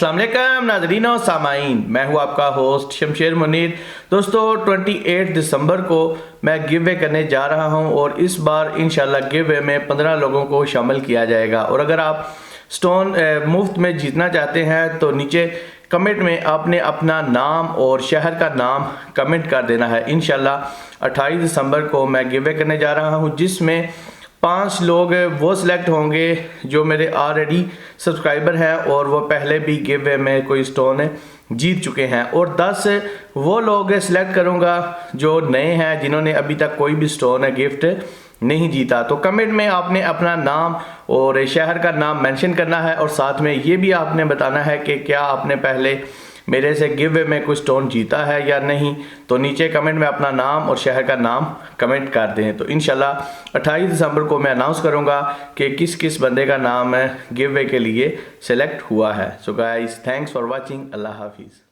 अस्सलाम वालेकुम नाज़रीन और सामाईन, मैं हूं आपका होस्ट शमशेर मुनीर। दोस्तों 28 दिसंबर को मैं गिव वे करने जा रहा हूं और इस बार इंशाल्लाह गिव वे में 15 लोगों को शामिल किया जाएगा। और अगर आप स्टोन मुफ्त में जीतना चाहते हैं तो नीचे कमेंट में आपने अपना नाम और शहर का नाम कमेंट कर देना है। इंशाल्लाह 28 दिसंबर को मैं गिव वे करने जा रहा हूं, जिसमें 5 लोग वो सिलेक्ट होंगे जो मेरे ऑलरेडी सब्सक्राइबर हैं और वो पहले भी गिव वे में कोई स्टोन जीत चुके हैं, और 10 वो लोग सिलेक्ट करूंगा जो नए हैं, जिन्होंने अभी तक कोई भी स्टोन गिफ्ट नहीं जीता। तो कमेंट में आपने अपना नाम और शहर का नाम मेंशन करना है, और साथ में ये भी आपने बताना है कि क्या आपने पहले मेरे से गिव वे में कुछ स्टोन जीता है या नहीं। तो नीचे कमेंट में अपना नाम और शहर का नाम कमेंट कर दें। तो इंशाल्लाह 28 दिसंबर को मैं अनाउंस करूंगा कि किस किस बंदे का नाम गिव वे के लिए सिलेक्ट हुआ है। So guys, thanks for watching. अल्लाह हाफिज़।